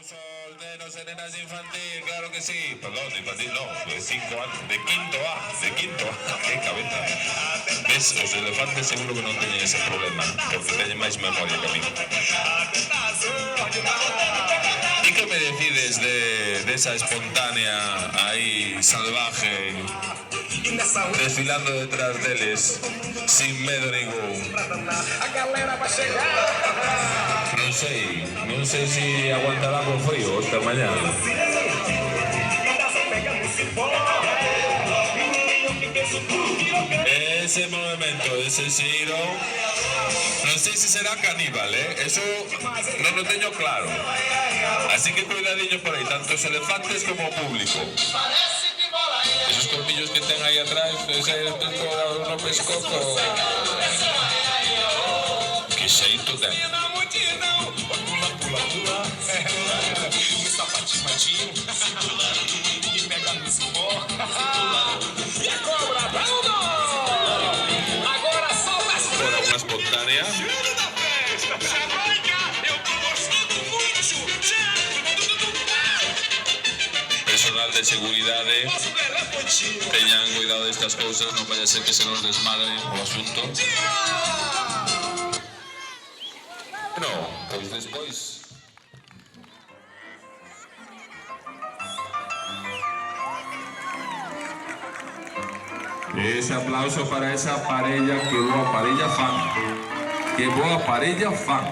Solteros en edad infantil, claro que sí. Perdón, de infantil no, de 5 años, de quinto A, qué cabeza. Ves, os elefantes seguro que non teñen ese problema, porque teñen máis memoria que a mí. E que me decides de esa espontánea aí salvaje desfilando detrás deles sin medo ningún? Non sei se aguantará con frío esta mañá. Ese movimento, ese xiro, non sei se será caníbal, eso non o teño claro. Así que cuidadiño por aí, tanto os elefantes como o público. Esos colmillos que ten aí atrás, ese no pescozo, que xeito ten. Fora unha espontánea. Personal de seguridade, teñan cuidado destas cousas, non vaya a ser que se nos desmadre o asunto. Bueno, pois despois. Ese aplauso para esa parella, que boa parella fan. Que boa parella fan.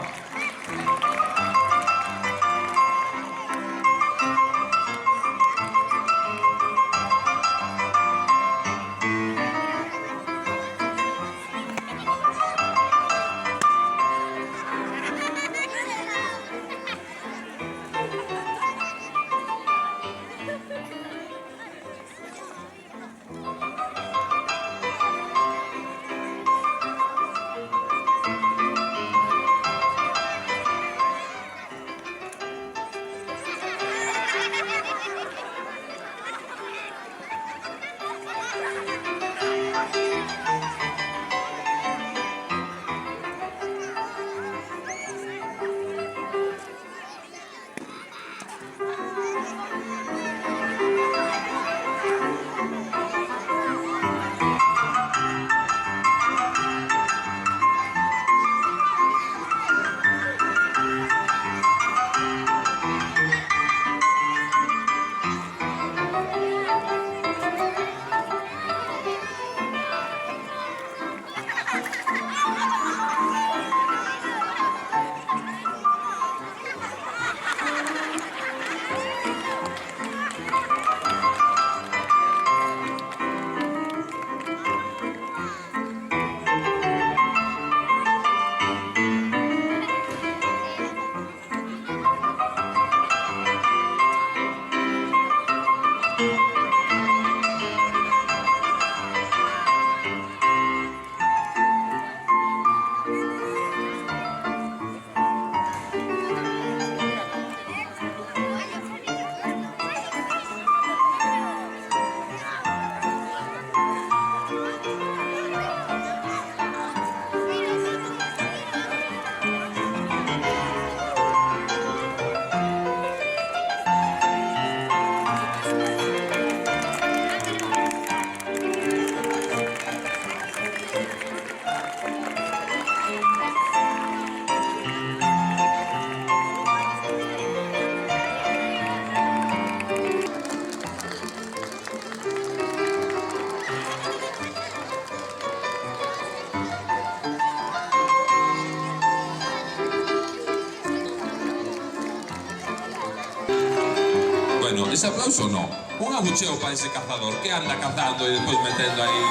Bueno, ese aplauso no. Un abucheo para ese cazador que anda cazando y después metiendo ahí,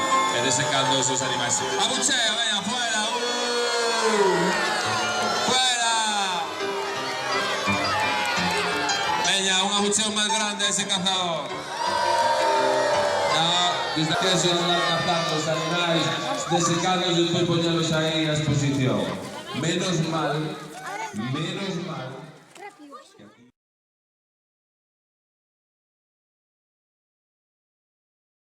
desecando esos animales. ¡Abucheo, venga, fuera! ¡Fuera! Venga, un abucheo más grande a ese cazador. No, desde que eso no andan cazando los animales, desecándolos y después ponerlos ahí en la exposición. Menos mal